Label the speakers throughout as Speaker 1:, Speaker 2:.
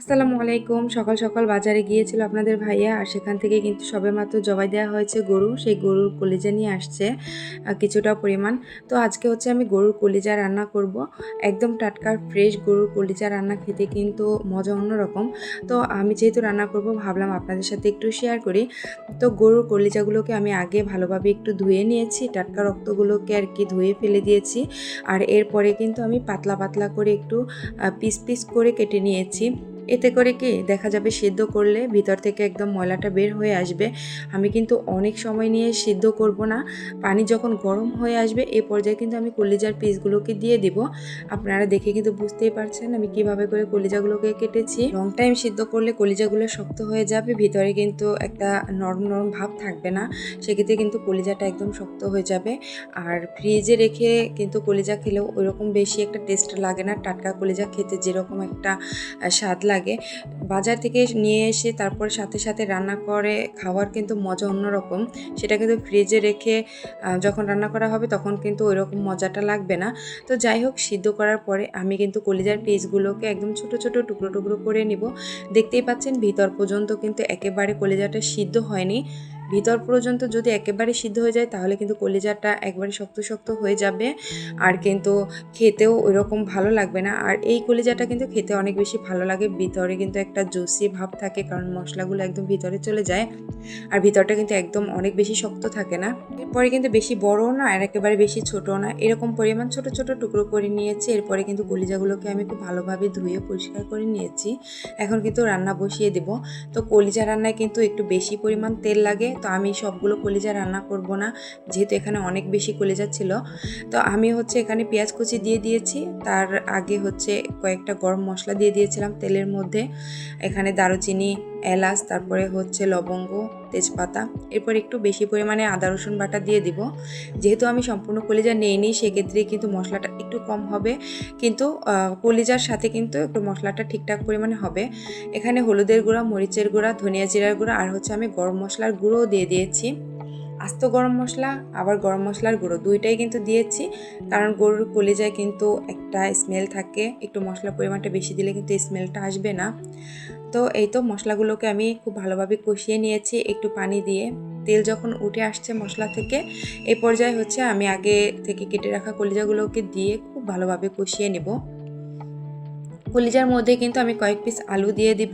Speaker 1: আসসালামু আলাইকুম। সকাল সকাল বাজারে গিয়েছিল আপনাদের ভাইয়া, আর সেখান থেকে কিন্তু সবেমাত্র জবাই দেওয়া হয়েছে গরু। সেই গরুর কলিজা নিয়ে আসছে কিছুটা পরিমাণ। তো আজকে হচ্ছে আমি গরুর কলিজা রান্না করব। একদম টাটকা ফ্রেশ গরুর কলিজা রান্না খেতে কিন্তু মজা অন্যরকম। তো আমি যেহেতু রান্না করব ভাবলাম আপনাদের সাথে একটু শেয়ার করি। তো গরুর কলিজাগুলোকে আমি আগে ভালোভাবে একটু ধুয়ে নিয়েছি, টাটকা রক্তগুলোকে আর কি ধুয়ে ফেলে দিয়েছি। আর এরপরে কিন্তু আমি পাতলা পাতলা করে একটু পিস পিস করে কেটে নিয়েছি। এতে করে কি দেখা যাবে সিদ্ধ করলে ভিতর থেকে একদম ময়লাটা বের হয়ে আসবে। আমি কিন্তু অনেক সময় নিয়ে সিদ্ধ করব না, পানি যখন গরম হয়ে আসবে এই পর্যায়ে কিন্তু আমি কলিজার পিসগুলোকে দিয়ে দিব। আপনারা দেখে কিন্তু বুঝতেই পারছেন আমি কিভাবে করে কলিজাগুলোকে কেটেছি। লং টাইম সিদ্ধ করলে কলিজাগুলো শক্ত হয়ে যাবে, ভিতরে কিন্তু একটা নরম নরম ভাব থাকবে না, সেক্ষেত্রে কিন্তু কলিজাটা একদম শক্ত হয়ে যাবে। আর ফ্রিজে রেখে কিন্তু কলিজা খেলেও ওইরকম বেশি একটা টেস্ট লাগে না, টাটকা কলিজা খেতে যেরকম একটা স্বাদ লাগে বাজার থেকে নিয়ে এসে তারপর সাথে সাথে রান্না করে খাওয়ার কিন্তু মজা অন্যরকম। সেটা কিন্তু ফ্রিজে রেখে যখন রান্না করা হবে তখন কিন্তু ওইরকম মজাটা লাগবে না। তো যাই হোক, সিদ্ধ করার পরে আমি কিন্তু কলিজার পিসগুলোকে একদম ছোট ছোট টুকরো টুকরো করে নিব। দেখতেই পাচ্ছেন ভিতর পর্যন্ত কিন্তু একেবারে কলিজাটা সিদ্ধ হয়নি। ভিতর পর্যন্ত যদি একেবারে সিদ্ধ হয়ে যায় তাহলে কিন্তু কলিজাটা একবারে শক্ত শক্ত হয়ে যাবে, আর কিন্তু খেতেও ওইরকম ভালো লাগবে না। আর এই কলিজাটা কিন্তু খেতে অনেক বেশি ভালো লাগে, ভিতরে কিন্তু একটা জুসি ভাব থাকে কারণ মশলাগুলো একদম ভিতরে চলে যায়, আর ভিতরটা কিন্তু একদম অনেক বেশি শক্ত থাকে না। এরপরে কিন্তু বেশি বড়ও না আর একেবারে বেশি ছোটও না, এরকম পরিমাণ ছোট ছোট টুকরো করে নিয়েছি। এরপরে কিন্তু কলিজাগুলোকে আমি খুব ভালোভাবে ধুয়ে পরিষ্কার করে নিয়েছি। এখন কিন্তু রান্না বসিয়ে দেব। তো কলিজা রান্নায় কিন্তু একটু বেশি পরিমাণ তেল লাগে, তো আমি সবগুলো কলিজা রান্না করব না, যেহেতু এখানে অনেক বেশি কলিজা ছিল। তো আমি হচ্ছে এখানে পেঁয়াজ কুচি দিয়ে দিয়েছি, তার আগে হচ্ছে কয়েকটা গরম মশলা দিয়ে দিয়েছিলাম তেলের মধ্যে। এখানে দারুচিনি, এলাচ, তারপরে হচ্ছে লবঙ্গ, তেজপাতা, এরপর একটু বেশি পরিমাণে আদা রসুন বাটা দিয়ে দিব। যেহেতু আমি সম্পূর্ণ কলিজা নিইনি সেক্ষেত্রে কিন্তু মশলাটা একটু কম হবে, কিন্তু কলিজার সাথে কিন্তু একটু মশলাটা ঠিকঠাক পরিমাণে হবে। এখানে হলুদের গুঁড়া, মরিচের গুঁড়া, ধনিয়া জিরার গুঁড়া আর হচ্ছে আমি গরম মশলার গুঁড়োও দিয়ে দিয়েছি। আস্ত গরম মশলা আবার গরম মশলার গুঁড়ো দুইটাই কিন্তু দিয়েছি, কারণ গরুর কলিজায় কিন্তু একটা স্মেল থাকে, একটু মশলার পরিমাণটা বেশি দিলে কিন্তু স্মেলটা আসবে না। তো এই তো মশলাগুলোকে আমি খুব ভালোভাবে কষিয়ে নিয়েছি একটু পানি দিয়ে। তেল যখন উঠে আসছে মশলা থেকে এই পর্যায়ে হচ্ছে আমি আগে থেকে কেটে রাখা কলিজাগুলোকে দিয়ে খুব ভালোভাবে কষিয়ে নেব। কলিজার মধ্যে কিন্তু আমি কয়েক পিস আলু দিয়ে দিব,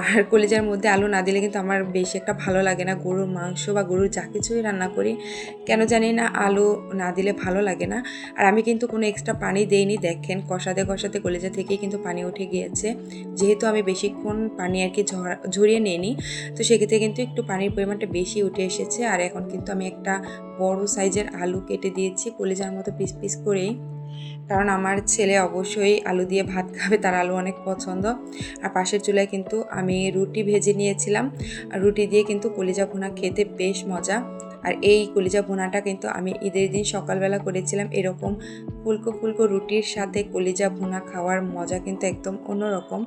Speaker 1: আর কলিজার মধ্যে আলু না দিলে কিন্তু আমার বেশি একটা ভালো লাগে না। গরুর মাংস বা গরুর যা কিছুই রান্না করি কেন জানি না আলু না দিলে ভালো লাগে না। আর আমি কিন্তু কোনো এক্সট্রা পানি দেইনি, দেখেন কষাতে কষাতে কলিজা থেকেই কিন্তু পানি উঠে গিয়েছে, যেহেতু আমি বেশিক্ষণ পানি আর কি ঝরিয়ে নিইনি, তো সেক্ষেত্রে কিন্তু একটু পানির পরিমাণটা বেশি উঠে এসেছে। আর এখন কিন্তু আমি একটা বড় সাইজের আলু কেটে দিয়েছি কলিজার মতো পিস পিস করেই, কারণ আমার ছেলে অবশ্যই আলু দিয়ে ভাত খাবে, তার আলু অনেক পছন্দ। আর পাশের চুলায় কিন্তু আমি রুটি ভেজে নিয়েছিলাম, আর রুটি দিয়ে কিন্তু কলিজা ভুনা খেতে বেশ মজা। আর এই কলিজা ভুনাটা কিন্তু আমি ঈদের দিন সকালবেলা করেছিলাম। এরকম ফুলকো ফুলকো রুটির সাথে কলিজা ভুনা খাওয়ার মজা কিন্তু একদম অন্যরকম।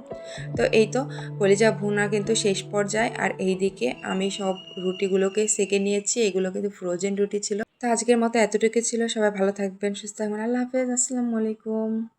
Speaker 1: তো এই তো কলিজা ভুনা কিন্তু শেষ পর্যায়ে, আর এইদিকে আমি সব রুটিগুলোকে সেঁকে নিয়েছি, এগুলো কিন্তু ফ্রোজেন রুটি ছিল। তো আজকের মতো এতটুকু ছিল, সবাই ভালো থাকবেন, সুস্থ থাকবেন, আল্লাহ হাফেজ, আসসালামু আলাইকুম।